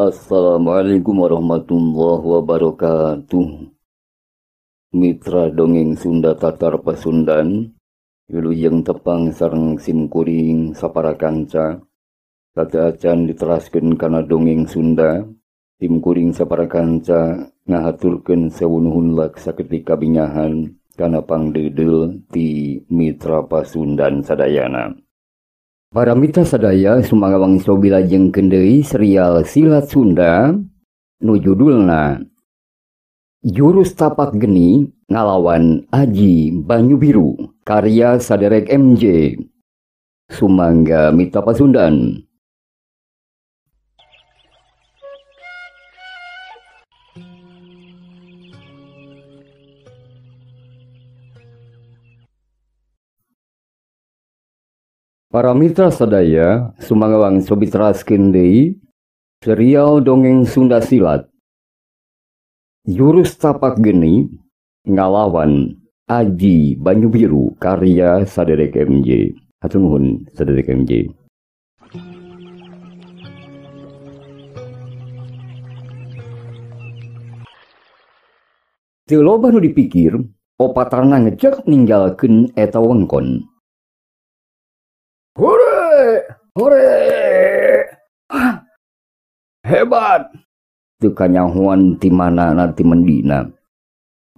Assalamualaikum warahmatullahi wabarakatuh. Mitra dongeng Sunda Tatar Pasundan, wilujeng tepang sareng simkuring sapara kanca. Tata acan diteraskeun kana dongeng Sunda, simkuring sapara kanca ngahaturkeun sawunuhun lak saketika bingahan kana pangdeudel ti Mitra Pasundan sadayana. Para mitra sadaya sumangawang sobilajeng kendei serial Silat Sunda nu judulna Jurus Tapak Geni ngalawan Aji Banyu Biru karya Saderek MJ. Sumangga Mitra Pasundan. Para mitra sadaya, sumangawang sobi teraskeun deui serial dongeng Sunda Silat. Jurus Tapak Geni ngalawan Aji Banyu Biru karya Saderek MJ. Hatur nuhun Saderek MJ. Teu loba nu dipikir, opatarna ngejek ninggalkeun eta wengkon. Hore! Hore! Ah, hebat! Teu kanyahoan ti manana ti mendina.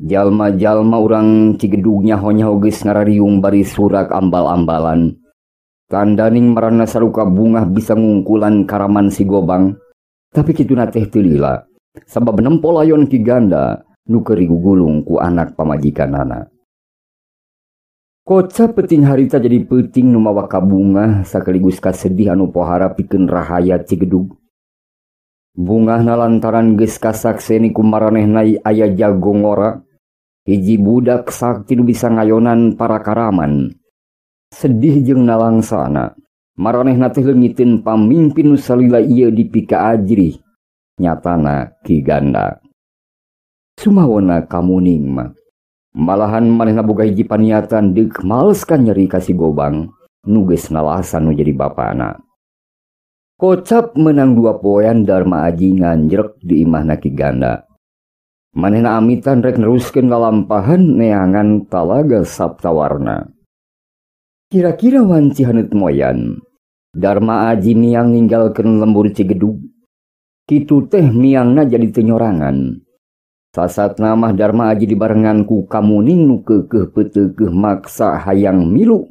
Jalma-jalma urang Cigedug nyaho-nyaho geus ngarariung bari surak ambal-ambalan. Tandaning marana saruka bungah bisa ngungkulan karaman si Gobang. Tapi kituna teh teu lila. Sabab nempol ayon Ki Ganda nu keur gugulung ku anak pamajikanana. Koca peting harita jadi peting nu mawa kabungah sakaligus kasedih anu pohara pikeun rahaya Cigedug. Bungahna lantaran geus kasakseni ku maranehna aya jago ngora, hiji budak sakti nu bisa ngayonan para karaman. Sedih jeung nalangsana, maranehna teh leungiteun pamimpin nu salila ieu dipika ajrih, nyatana Ki Ganda. Sumawona kamuning mah. Malahan manehna boga hiji paniatan deuk maleskan nyeri ka si Gobang nu geus nalasan nu jadi bapana. Kocap menang 2 poean Darma Aji nganjrek di imahna Ki Ganda. Manehna amitan rek neruskeun lalampahan neangan Talaga Saptawarna. Kira-kira wanci haneut moyan, Darma Aji miang ninggalkeun lembur Cigedug. Kitu teh miangna jadi teu nyorangan. Sasatna mah Darma Aji dibarengan ku kamuning nu keukeuh peuteukeuh maksa hayang milu.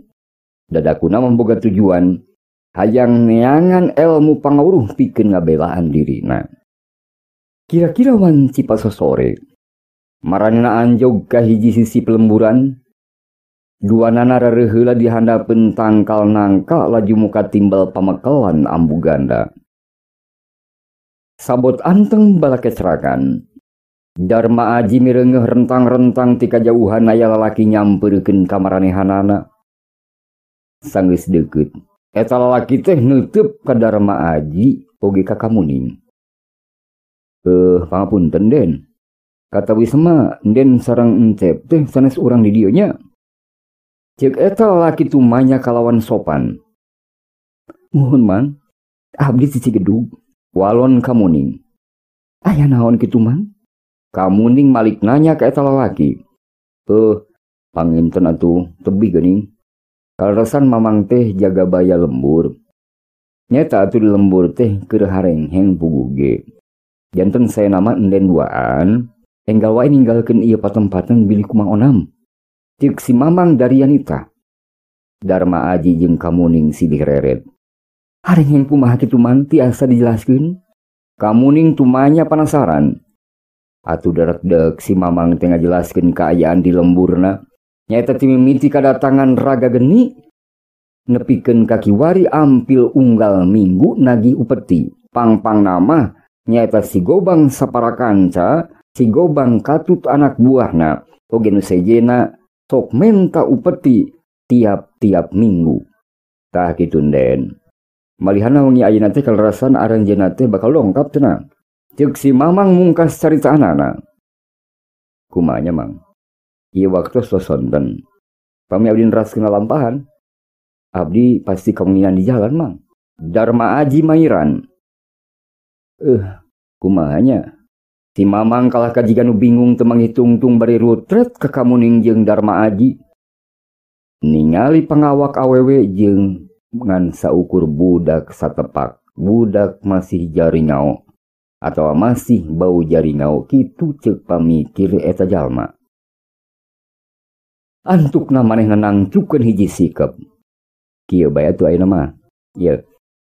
Dadakuna memboga tujuan hayang neangan elmu pangawuruh pikeun ngabelaan dirina. Kira-kira wanci pasosore, maranehna anjog ka hiji sisi pelemburan. Duanana rareuheula di handapeun tangkal nangka laju muka timbal pamekelan ambu ganda. Sabot anteng bala kecerakan. Darma Aji mireungeuh rentang-rentang ti kajauhan aya lalaki nyampeurkeun ka maranehanana. Sanggeus deukeut, eta lalaki teh neuteup ka Darma Aji oge ka kamuning. Pangapunten Den. Kata Wisma, Den sareng Encep teh sanes urang di dieu nya. Ceuk eta lalaki tumanya kalawan sopan. Muhun Man, abdi ti Cigedug, walon kamuning. Aya naon kitu Man? Kamuning malik nanya ke eta lalaki. Panginten atuh tebih geuning. Kaleresan mamang teh jaga baya lembur. Nyata atuh di lembur teh keur harengheng puguh ge. Janten saya nama enden duaan, enggal wae ninggalkeun ieu patempaten bilih kumang onam. Ceuk si mamang dari Yanita. Darma Aji jeung kamuning silih reret. Harengheng kumaha kitu Man tiasa dijelaskeun? Kamuning tumanya penasaran. Atuh derek-dek si mamang teh ngajelaskeun kaayaan di lemburna. Nyaeta ti mimiti kadatangan Raga Geni nepikeun ka kiwari ampil unggal minggu nagih upeti. Pang-pang nama nyaeta si Gobang sapara kanca, si Gobang katut anak buahna. Oge nu sejena sok menta upeti tiap-tiap minggu. Tah kitu Den. Malihana wengi ayeuna teh kalerasan aranjeunna teh bakal longkap cenah. Ceuk si mamang mungkas carita anana. Kumanya Mang? Ieu waktu sosonten. Pami abdi neraskeun lalampahan. Abdi pasti kemenginan di jalan Mang. Darma Aji mairan. Kumahanya si Mamang kalah kajikan bingung temang hitung-tung bari rutret ke Kamuning jeung Darma Aji. Ningali pengawak awewe jeung ngan saukur budak satepak. Budak masih jaringau atau masih bau jaringau kitu ceuk pamikir eta jalma. Antukna manehna nangcukeun hiji sikep. Kieu bae atuh ayeuna mah. Ieu.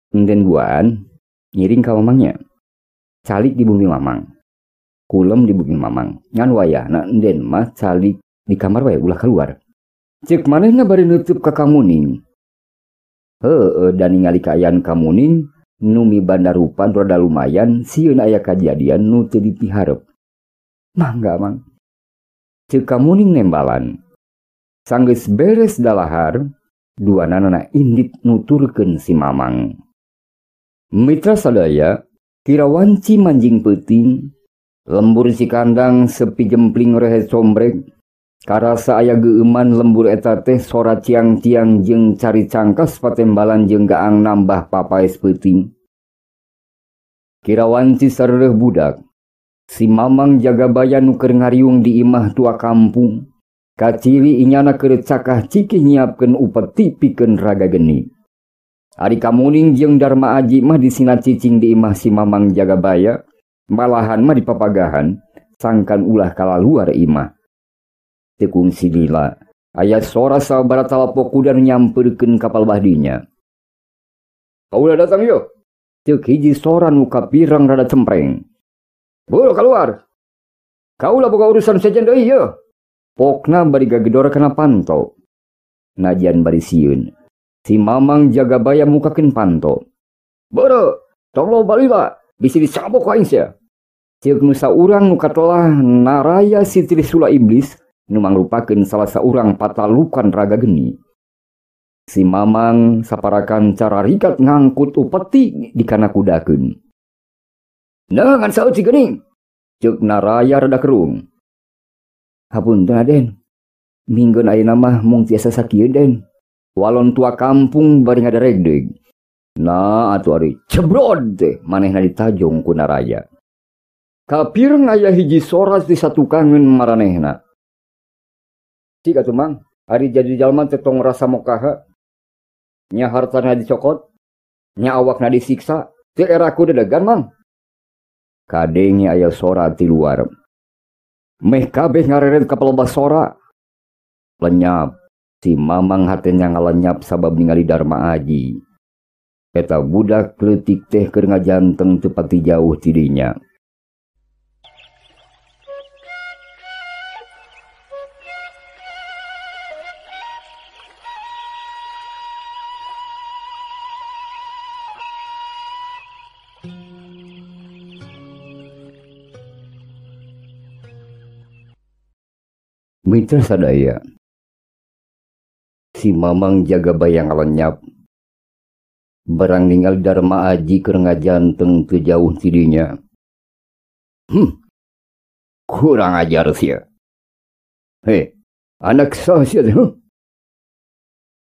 Enden duaan ngiring ka mamangnya. Calik di bumi Mamang. Kulem di bumi Mamang. Ngan wayahna enden mah calik di kamar wae ulah keluar. Cek manehna bari neutup ka Kamuning. Dan ningali kaayaan Kamuning nu mibandarupan rada lumayan sieun aya kajadian nu teu dipiharep. Mangga Mang. Cek Kamuning nembalan. Sanggeus beres dalahar, duanana indit nuturkeun si Mamang. Mitra sadaya, kirawanci manjing peuting, lembur si kandang sepi jempling rehe combrek. Karasa aya geuman lembur eta teh sora tiang-tiang jeung cari cangkas patembalan jeung gaang nambah papaes peuting. Kirawanci sarereuh budak. Si Mamang Jagabaya nu keur ngariung di imah tua kampung. Kaciri inyana keur cakah cikih nyiapkeun upeti pikeun raga geni. Ari Kamuning jeung Darma Aji mah disina cicing di imah si Mamang Jagabaya. Malahan mah di papagahan sangkan ulah kalaluar imah. Tekung silila, aya sora sabaraha talapok kuda nyampeurkeun kapal bahdinya. Kaula datang yo. Ceuk hiji sora nu kapireng rada cempreng. Buru keluar. Kaula boga urusan sejen deui yo. Pokna bari gagedor kana panto. Najan bari sieun. Si Mamang Jagabaya mukakeun panto. Buru, tong lo balila, bisi disabok ku aing sia. Ceuk nu saurang nu katelah naraya si Trisula Iblis. Nu mangrupakeun salah saurang patalukan raga geni. Si Mamang saparakan cara rikat ngangkut upeti di kana kudakeun. Nah ngan saeutik geuning. Ceuk naraya rada kerung. Hapunten Aden. Minggon ayeuna mah mung tiasa sakieu Den. Walon tua kampung bari ngadaregdeg. Nah atuh ari cebrod teh manehna ditajong ku naraya. Kapireng aya hiji soras di satukangeun maranehna. Cik atuh Mang, ari jadi jalma teh tong rasa mokaha. Nya hartana dicokot, nya awakna disiksa, teu eraku dedegan Mang. Kadenge aya sora ti luar. Meh kabeh ngareret ka pelobas sora. Lenyap, si Mamang hatenya ngalenyap sabab ningali Darma Aji. Eta budak leutik teh keur ngajanteng teu pati jauh ti dinya. Mitra sadaya, si Mamang Jagabaya ngalenyap. Barang ninggal Darma Aji keur ngajanteng teu jauh ti dinya. Kurang ajar sia. Anak saha sia teh?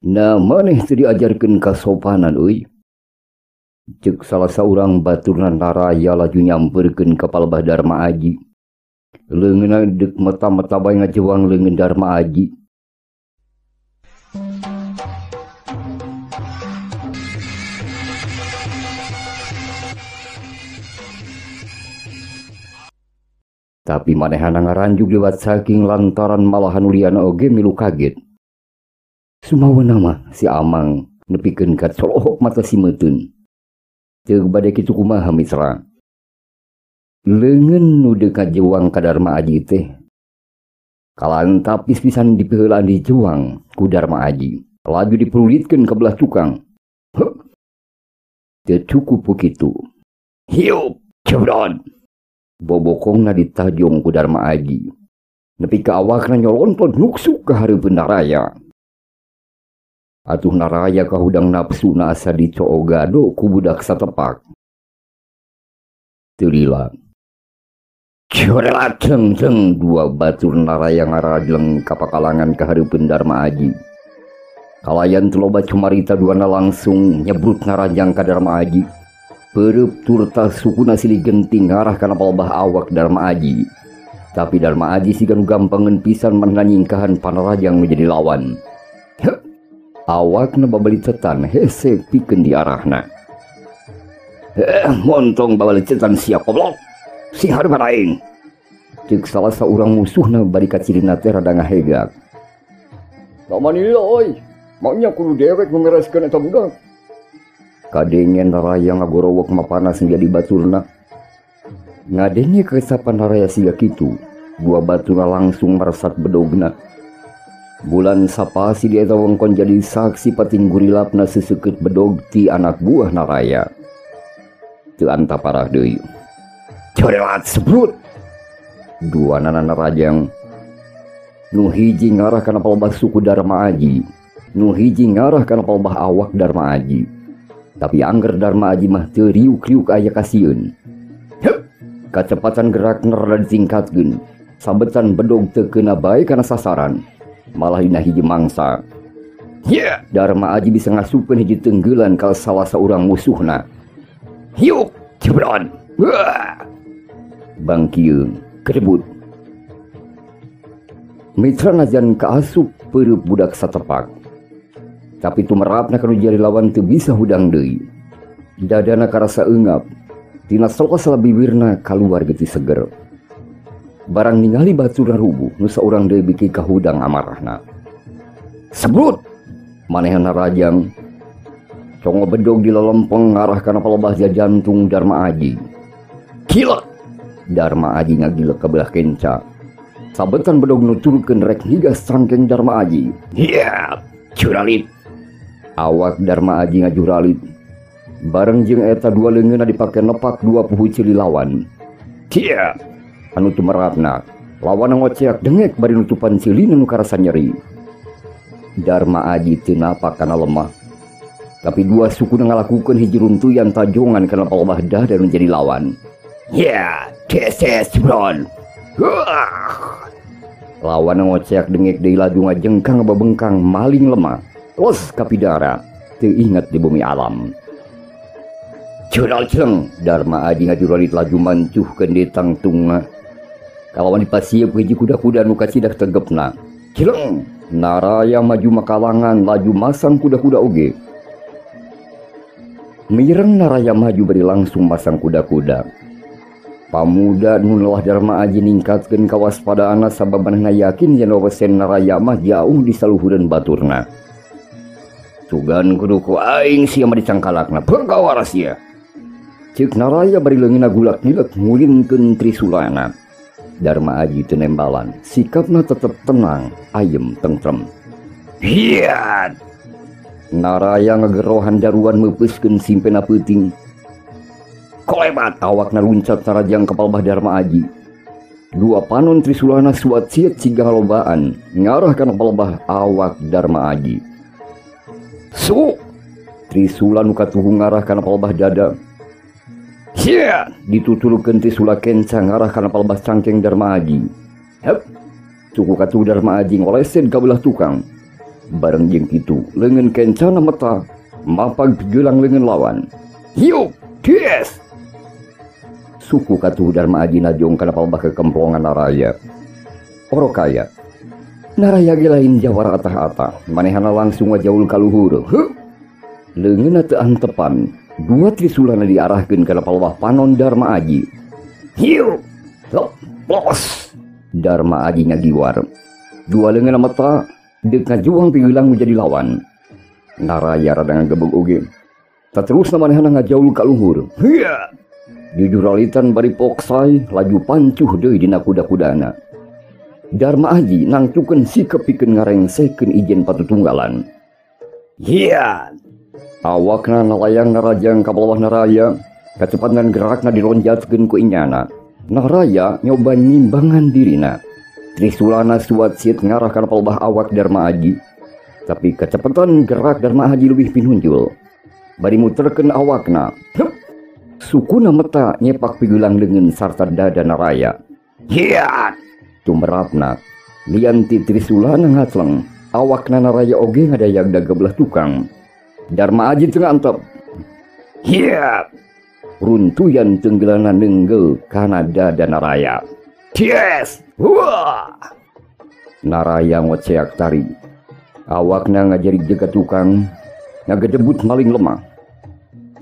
Nah maneh teu diajarkeun kasopanan euy. Ceuk salah saurang baturna naraya laju nyampeurkeun ka palebah Darma Aji. Leungeunna deuk mata-mata bae ngajewang leungeun Darma Aji. Tapi manehana ngaranjuk lewat saking lantaran malahan uliana oge milu kaget. Sumaweuna mah si Amang nepikeun ka solohok mata si Meutun. Teu bade kitu kumaha Mitra. Leungeun nu deuk ngajewang ka Darma Aji teh kalaan tapis pisan dipeulaan dijewang ku Darma Aji. Laju dipulitkeun ka belah tukang. Teu cukup kitu. Hiup, cebrod. Bobokongna ditajong ku Darma Aji. Nepi ka awakna nyolontot nuksuk ka hareupeun naraya. Atuh naraya kahudang nafsuna asa dicoogado ku budak satepak. Teu lila. Curela ceng-ceng dua batur naraya ngaradleng ka pakalangan ka hareupeun Darma Aji. Kalayan teu loba cumarita duana langsung nyebrut ngaranjang ka Darma Aji. Perep turta sukuna silih genting ngarah kana palebah awak Darma Aji. Tapi Darma Aji sigan gampangan pisan menanyingkahan Panarajang menjadi lawan. Awakna babalitetan hese pikeun di arahna. Montong babalitetan siap goblok. Si hareuman aing. Ceuk salah saurang musuhna bari kacirina teh rada ngahegak. Lamanila oi. Maunya kudu dewek memereskeun eta budak. Kadengen Naraya ngagorowok mapanas menjadi baturna. Ngadenge kesapan Naraya siga kitu. Dua baturna langsung meresat bedogna. Bulan sapasi dia tawangkon jadi saksi pating gurilapna seseket bedog ti anak buah Naraya. Teu anta parah deui. Corelat sebrut. Dua nana Narajang. Nu hiji ngarah kana palebah suku Darma Aji. Nu hiji ngarah kana palebah awak Darma Aji. Tapi angger Darma Aji mah teu riuk-riuk aya kasieun. Kacepatan gerak rada ditingkatkeun. Sabetan bedog teu keuna bae kana sasaran. Malah dina hiji mangsa. Darma Aji bisa ngasupkeun hiji tenggelan ka salah saurang musuhna. Hiuk, jebron. Bangkieu, kedebut. Mitra najan kaasup pereup budak satepak. Tapi tumerapna kanu jari lawan teu bisa hudang deui. Dadana karasa eungap. Tina sokos labibirna kaluar geuti seger. Barang ningali baturna rubuh nu saurang deui biki kahudang amarahna. Sebrut! Manehan Narajang. Congo bedog di lelempeng ngarah kana palebah jantung Darma Aji. Gila! Darma Aji ngagilek ka belah kenca. Sabetan bedog nuturkeun rek higas sangkeng Darma Aji. Juralit. Awak Darma Aji ngajuralit. Bareng jeung eta dua leungeunna dipake nepak dua puhu cili lawan. Anu tumerapna lawan ngoceak dengek bari nutupan cilina nu karasa nyeri. Darma Aji teu napak kana lemah. Tapi dua suku ngalakukeun hiji runtuyan tajongan kana palebah dan menjadi lawan. This bron. Lawan ngoceak dengek deui laju ngajengkang babengkang maling lemah. Los kapidara teu inget di bumi alam. Jural celeng Darma Aji ngajuralit laju mancuhkeun di tangtungna. Kalawan dipasieup hiji kuda-kuda nu kacidak tegepna. Celeng Naraya maju makalangan laju masang kuda-kuda oge. Mireng Naraya maju bari langsung masang kuda-kuda. Pamuda nu lelah Darma Aji ningkatkeun kawaspadaanna sababana yakin yen wesen Naraya mah jauh di saluhureun baturna. Sugan kudu ku aing sia mah dicangkalakna perkawara sia. Ceuk Naraya bari leungeunna gulak-gilek ngulinkeun trisulana. Darma Aji teu nembalan, sikapna tetep tenang, ayem tentrem. Naraya ngagerohan daruan meupeuskeun simpena peuting. Kolebat awakna luncat Narajang ka palebah Darma Aji. Dua panon trisulana suat siet siga halobaan ngarah kana palebah awak Darma Aji. Trisula nu katuhu ngarah kana palebah dada. Ditutulkeun trisula kenca ngarah kana palebah cangkeng Darma Aji. Suku katuhu Darma Aji ngolesen ka belah tukang. Bareng jeung kitu leungeun kencana meta mapag geulang leungeun lawan. Hiuk, des! Suku katuhu Darma Aji najong kana palebah kekemplongan Naraya. Orokaya. Naraya ge lain jawara atah-atah, manehana langsung ngajaul ka luhur. Leungeunna teu antepan, dua trisulana diarahkeun kana palebah panon Darma Aji. Hiu! Los! Darma Aji ngagiwar. Dua leungeunna meta deuk ngajuang pigeulang menjadi lawan. Naraya rada ngagebeg oge. Saterusna manehana ngajaul ka luhur. Jujuralitan bari poksai laju pancuh deui dina kuda-kudana. Darma Aji nangtukeun sikep pikeun ngarengsekeun ijen patutunggalan. Awakna nalayang Narajang ka palebah Naraya, kacepatan gerakna dilonjatkeun ku inyana. Naraya nyoba nyimbangan dirina. Trisulana suat siet ngarah kana palebah awak Darma Aji. Tapi kecepatan gerak Darma Aji lebih pinunjul. Bari muterkeun awakna. Sukuna meta nyepak pigeulang leungeun sarta dada Naraya. Tumerapna lian ti trisulana ngatleng awakna Naraya oge ngadayag daga belah tukang. Darma Aji teu ngantep. runtuyan tenggelana nenggel Kanada dan Naraya. Yes! Wah! Naraya ngoceak tari. Awakna ngajari jaga tukang, ngagedebut maling lemah.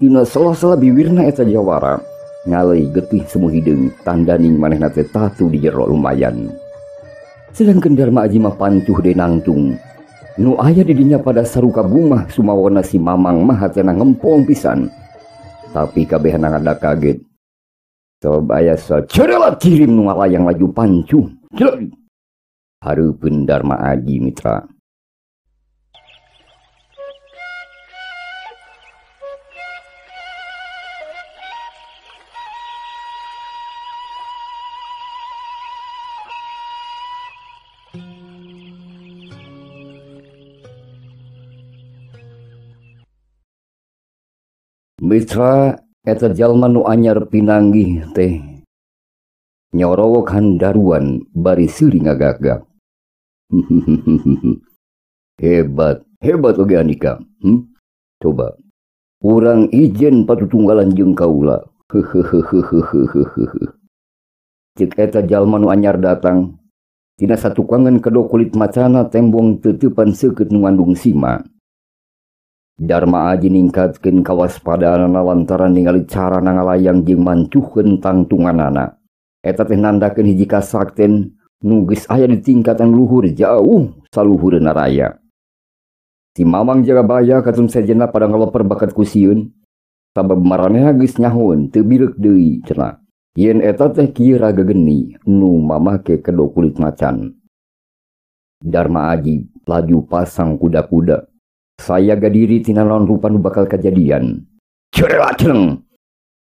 Tina salah-salah biwirna eta jawara, ngalai getih semu hidung, tandaning manehna teh tatu di jero lumayan. Sedangkan Darma Aji mah pancuh de nangtung. Nu aya di dinya pada saruka bumah sumawana si Mamang mah hatena ngempong pisan. Tapi kabehna ngada kaget. Sobaya sacerelat kirim nu ngalayang laju pancuh. Hareupeun Darma Aji mitra. Mitra eta jalma nu anyar pinanggih teh nyorowok handaruan bari seuri ngagagak. Hebat oge Andika. Coba urang ijen patutunggalan jeung kaula. Cek eta jalma nu anyar datang tina satukangan kedua kulit macana tembong teutupan seukeut nu ngandung sima. Darma Aji ningkatkeun kawaspadaanna lantaran ningali cara ngalayang jeung mancuhkeun tangtunganana. Eta teh nandakeun hiji kasakten nu geus aya di tingkatan luhur jauh saluhureun Naraya. Si Mamang Jagabaya katun sejenna pada ngaloper bakat ku sieun. Sabab maranehna geus nyahoeun teu birek deui cenah. Yen eta teh kieu raga geni nu mamake kedua kulit macan. Darma Aji laju pasang kuda-kuda. Saya gadiri tina naon rupa nu bakal kejadian. Cerelateng.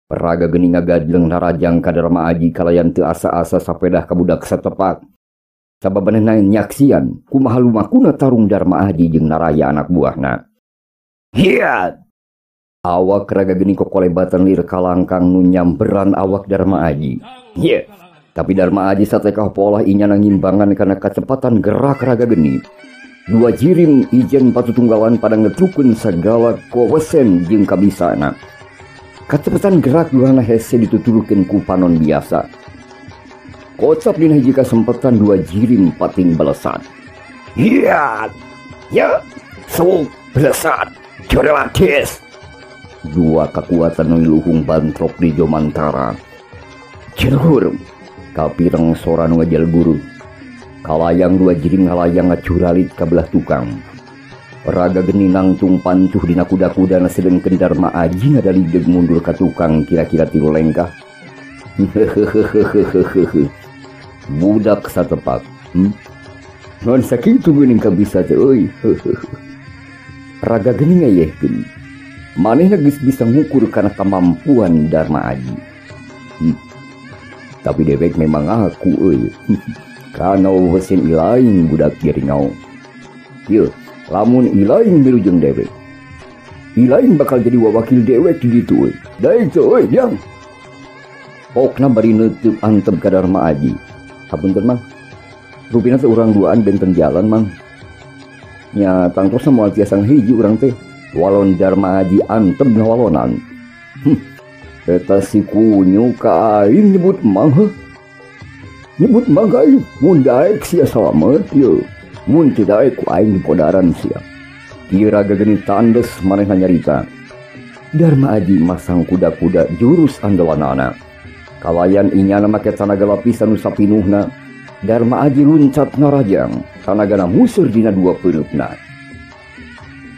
Peraga geni ngagadleng narajang ka Darma Aji kalayan teu asa-asa sapedah ka budak satepak. Sababanehna nyaksian kumaha lumakuna tarung Darma Aji jeung Naraya anak buahna. Hiat. Awak raga geni kokolebatan lir kalangkang nu nyamberan awak Darma Aji. Hiat. Tapi Darma Aji satekah pola inyana ngimbangan karena kecepatan gerak raga geni. Dua jirim ijen patutunggalan pada ngetrukeun segala kowesen jeung kabisana. Kacepatan gerak duana hese dituturkeun ku panon biasa. Kocap dina hiji kasempetan dua jirim pating belesat. Hiat! Ya! Sok belesat! Corelatis! Dua kekuatan nu luhung bantrok di jomantara. Cerur! Kapireng sora nu ngajalburu. Kalayang dua jirim ngalayang ngacuralit kabelah tukang. Raga geni nangtung pancuh dina kuda-kuda na sedengkeun Darma Aji ngadaligeg mundur ka tukang kira-kira 3 lengkah. Budak satepak. Non sakitu geuning kabisa teh euy. Raga geni ngayehkeun. Manehna geus bisa ngukur kana kemampuan Darma Aji. Tapi dewek memang aku euy. Kana wesin ilaing budak giringau. Ieu, lamun ilaing milujeng dewek. Ilaing bakal jadi wawakil dewek di ditu euy. Daek teh euy, jang. Pokna bari neuteub antep ka Darma Aji. Hapunten Mang. Rupina teh urang duaan benten jalan Mang. Nya tangtos moal tiasa hiji urang teh. Walon Darma Aji antep ngawalonan. Eta si kunyu ka aing nyebut Mang heuh. Nyebut manggai mun daek sia salamet ye. Mun teu daek ku aing di podaran sia. Ieu raga geni tandes manehna nyarita. Darma Aji masang kuda-kuda jurus andalanana. Kalayan inyana make tanaga lapisan nu sapinuhna. Darma Aji luncat narajang. Tanagana museur dina dua peureupna.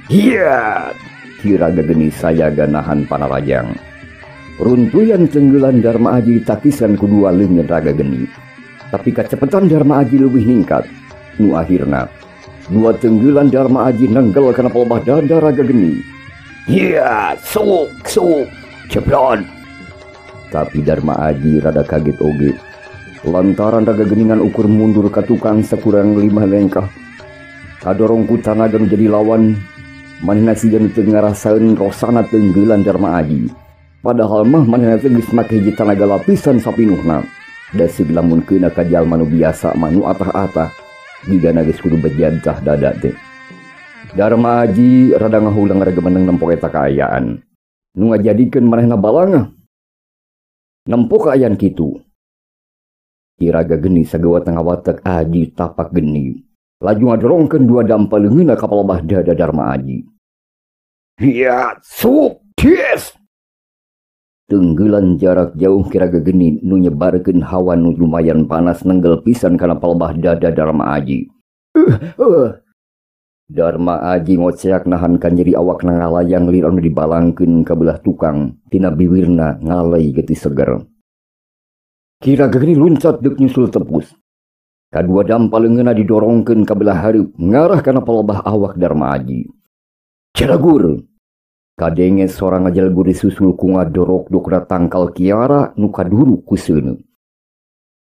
Hiat! Ieu raga geni sayaga nahan panarajang. Runtuyan tenggelan Darma Aji ditakisan ku dua leungeun raga geni. Tapi kecepatan Darma Aji lebih ningkat. Nu akhirna dua tenggelan Darma Aji nenggel kana pelebah dada raga geni. Iya, sok, ceblon. Tapi Darma Aji rada kaget oge. Lantaran raga geningan ukur mundur ka tukang sakurang 5 lengkah. Kadorong ku tanaga nu jadi lawan. Manehna sigan teu ngarasaeun rosana tenggelan Darma Aji. Padahal mah manehna teh geus make hiji tanaga lapisan sapinuhna. Da siglamunkeun ka jalma nu biasa manu atah-atah digana geus kudu bejantah dada teh. Darma Aji rada ngahulang raga meneng nempok eta kaayaan. Nu ngajadikeun manehna balangah Nempok ayan kitu. Kiraga geni sagawa tengah watak Aji tapak geni. Laju ngadorongkeun dua dampaleungeunna ka palebah dada Darma Aji. Ya, sukses. Tenggelan jarak jauh kiraga geni nu nyebarkeun hawa nu lumayan panas nenggel pisan kana palebah dada Darma Aji. Darma Aji ngoceak nahankan nyeri awak ngalayang lir anu dibalangkeun ka belah tukang tina bibirna ngalay getih seger. Kiraga geni luncat deuk nyusul tepus. Kadua dampaleungeunna didorongkeun ka belah hareup ngarah kana palebah awak Darma Aji. Ceragur. Kadenge sorang ajal guri susul ku ngadorok dokna tangkal kiara nu kaduru ku seuneu.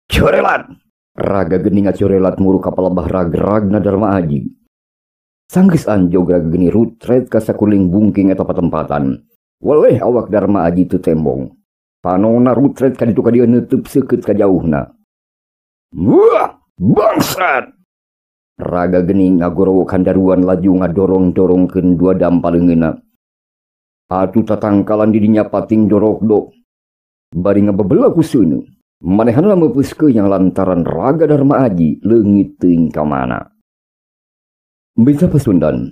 Corelat. Raga geni ngacorelat muru ka palebah rag-ragna Darma Aji. Sanggeus anjog raga geni rutret ka sakuling bungking eta patempatan. Weleh awak Darma Aji teu tembong. Panonna rutret ka ditu ka dieu neuteub seukeut ka jauhna. Wah, bangsat. Raga geni ngagorowo kandaruan laju ngadorong-dorongkeun dua dampaleungeunna. Atu tatangkalan didinya pating dorok-dok. Bari ngabebelah ku seuneu. Manehna meupeuskeun yang lantaran raga Darma Aji leungit teuing ka mana. Bisa Pasundan.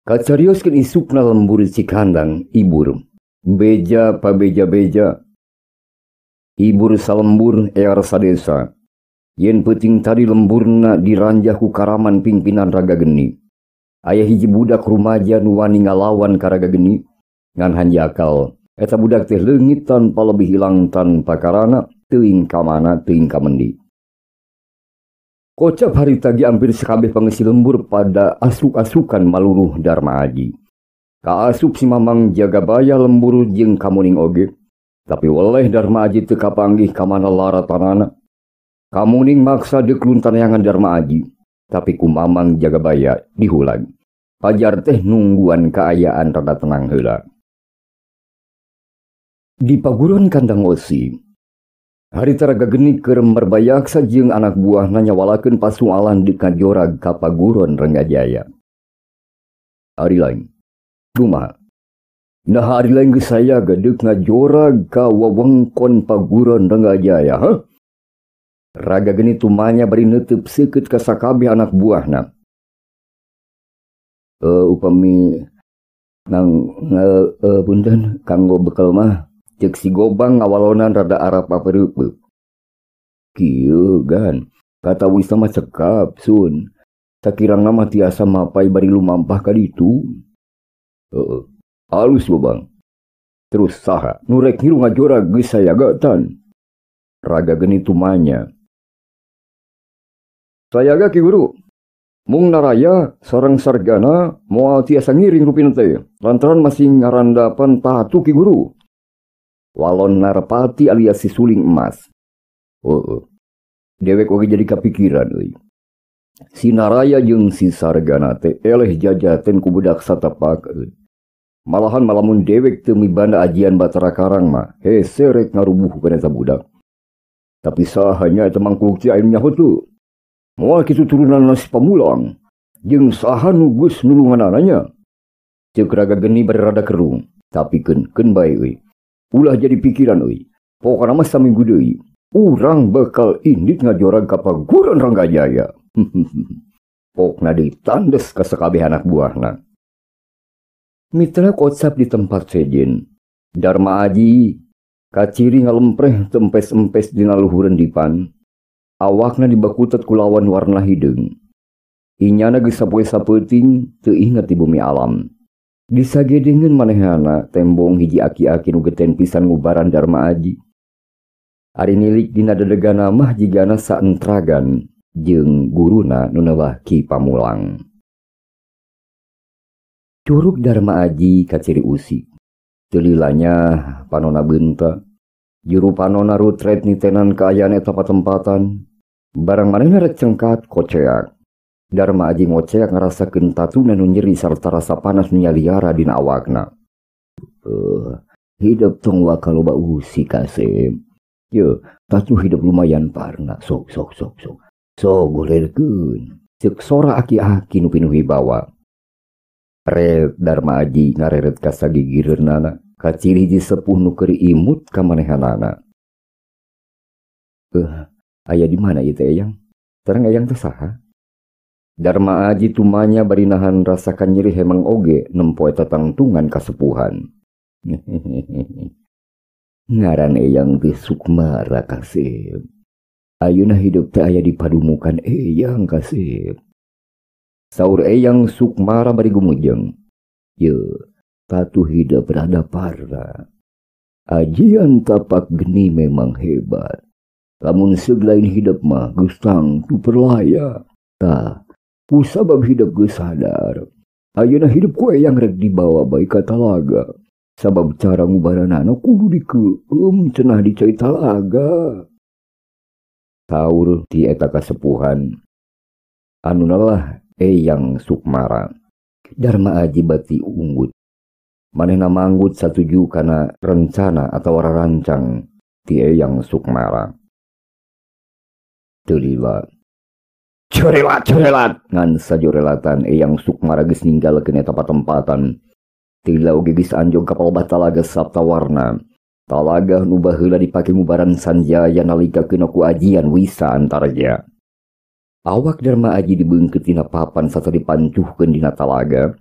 Kacarioskeun isukna lembur Cikandang ibur. Beja pabeja-beja. Ibur salembur ear sadesa. Yen peuting tadi lemburna diranjah ku karaman pingpinan raga geni. Aya hiji budak rumaja nu wani ngalawan ka raga geni ngan hanjakal. Eta budak teh leungit tanpa lebih hilang tanpa karana teuing ka mana teuing ka mendi. Kocap hari tagi hampir sakabeh pangeusi lembur pada asuk-asukan maluruh Darma Aji. Ka asup si Mamang Jagabaya lembur jeung kamuning oge. Tapi weleh Darma Aji teu kapanggih ka mana laratanana. Kamuning maksa deuk luntaneangan Darma Aji. Tapi ku Mamang Jagabaya dihulang. Pajar teh nungguan kaayaan rada tenang heula. Di paguron kandang osi. Harita raga geni keur merbayaksa jeung anak buahna nyawalakeun pasualan di kajorag ka paguron Renggajaya. Ari lain. Kumaha? Nah ari lain geus saya gadeuk ngajorag ka wewengkon paguron Renggajaya, hah? Raga geni tumanya bari neuteub seukeut ka sakabeh anak buahna. Upami nang punten kanggo bekal mah cek si Gobang ngawalonan rada arap papereupeuk. Kieu gan kata wisma cekap sun. Takirangna mah tiasa mapai bari lumampah ka ditu. Halus Gobang. Terus saha nu rek ngilu ngajorag geus sayagatan. Raga geni tumanya. Sayaga Ki Guru. Mung naraya sareng sargana moal tiasa ngiring rupina teh lantaran masih ngarandapan tatu Ki Guru. Walon Narpati alias si suling emas. Dewek oge jadi kapikiran euy. Si naraya jeung si sargana teh eleh jajaten ku budak satapak. Malahan malamun dewek teu mibanda ajian Batara Karang mah hese rek ngarubuh kana sa budak. Tapi sahanya eta mangkuluk ti aya nyaho teu. Moal kitu turunan si Pamulang jeung saha nu geus nulunganana. Ceuk raga geni bari rada kerung, tapi keun bae euy. Ulah jadi pikiran euy. Pokona mah saminggu deui urang bakal indit ngajorag ka paguron Renggajaya. Pokna deui tandes ka sakabeh anak buahna. Mitra kocap di tempat sejen. Darma Aji kaciri ngalempreh tempes-empes dina luhureun dipan. Awakna dibakutet ku lawan warna hideung. Inyana geus sapoe sapeuting teu inget di bumi alam. Disagedengeun manehna tembong hiji aki-aki nu geten pisan ngubaran Darma Aji. Ari nilik dina dedegana mah jigana saentragan jeung guruna nu neuwah Ki Pamulang. Curug Darma Aji kaciri usik. Teu lilanya panonna beunta. Juru panona rutret nitenan kaayaan eta patempatan. Barang manehna rek cengkat koceak. Darma Aji ngoceak ngarasakeun tatuna nu nyeri sarta rasa panas nu nyaliara dina awakna. Hidup tong wakaloba usi kasem. Ye, tatu hidup lumayan parna. Sok. Sok golelkeun. Ceuk sora aki-aki nu pinuh wibawa. Red Darma Aji ngareret ka sagigireunana Kaciri hiji sepuh nu keur imut ka manehanana. Aya di mana ieu teh Eyang? Terang Eyang teh saha? Darma Aji tumanya bari nahan rasakan nyeri hemang oge nempoe tatangtungan kasepuhan. Ngaran Eyang teh Sukmara kasep. Ayeuna hidup teh aya di padumukan Eyang kasep. Saur Eyang Sukmara bari gumujeng. Ye, tatu hidup rada parah. Ajian tapak geni memang hebat. Lamun seglain hidup mah geus tangtu perlaya. Tah, kusabab hidup geus sadar. Ayeuna hidup ku Eyang rek dibawa bae ka talaga. Sabab cara ngubaranana kudu dikeum cenah di cai talaga. Saur ti eta kasepuhan. Anuna lah Eyang Sukmara. Darma Aji bati unggut. Manehna manggut satuju kana rencana atau rarancang ti Eyang Sukmara. Tulila. Corelat ngan sajorelatan Eyang Sukmara geus ninggalkeun eta patempatan. Tila oge geus anjog ka palebah talaga Saptawarna. Talaga nu baheula dipake ngubaran sanjaya nalika keuna ku ajian Wisa Antarja. Awak Darma Aji dibeungkeut tina papan sata dipancuhkeun dina talaga.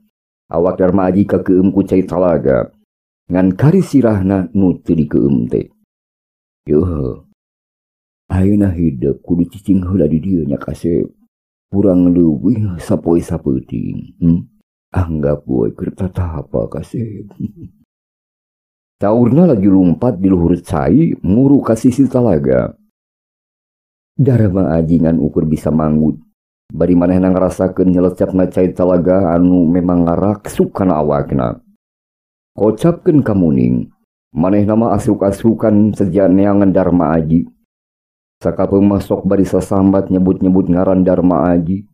Awak Darma Aji kakeueum ku cai talaga. Ngan kari sirahna nu teu dikeueum teh. Yoh. Ayeuna hidup kudu cicing heula di dieu nya kasep. Kurang leuwih sapoe sapeuting. Anggap boy keur tatapa kasep. Saurna lagi lumpat di luhur cai muru ka sisi talaga. Darma Aji ngan ukur bisa manggut. Bari manehna ngarasakeun nyelecapna cai talaga anu memang ngaraksuk kana awakna. Kocapkeun ka muning, manehna mah asruk-asrukan seja neangan Darma Aji. Sakapeung masok bari sasambat nyebut-nyebut ngaran Darma Aji.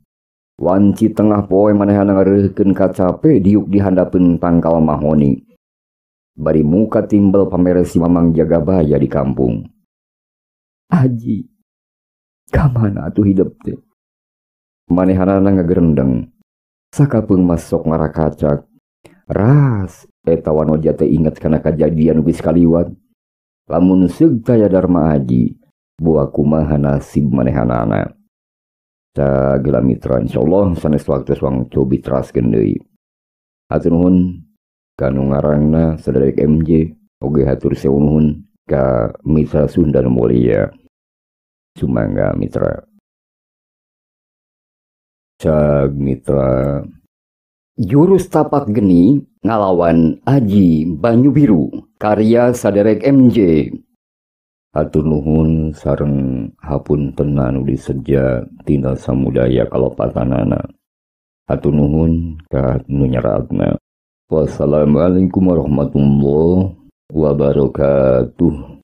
Wanci tengah poe manehna ngareukeun kacape diuk di handapeun tangkal mahoni. Bari muka timbel pameresi Mamang Jagabaya di kampung. Aji, kamana atuh hidup teh? Manehanana ngagerendeng. Sakapeung masok ngarakacak. Ras, eta wanoja teh inget kana kajadian geus kaliwat. Lamun seug taya Darma Aji, buah kumaha nasib manehanana. Sagala mitra insyaallah sanes waktu suang cobi teraskeun deui. Hatur nuhun kanu ngarangna Saderek MJ, oge hatur sewu nuhun ka mitra Sunda nu mulia. Sumangga mitra. Cag mitra. Jurus tapak geni ngalawan Aji Banyu Biru karya Saderek MJ. Hatur nuhun sareng hapuntenna nu diseja tina samudaya kalopatanana. Hatur nuhun ka nu nyeratna. Wassalamualaikum warahmatullahi wabarakatuh.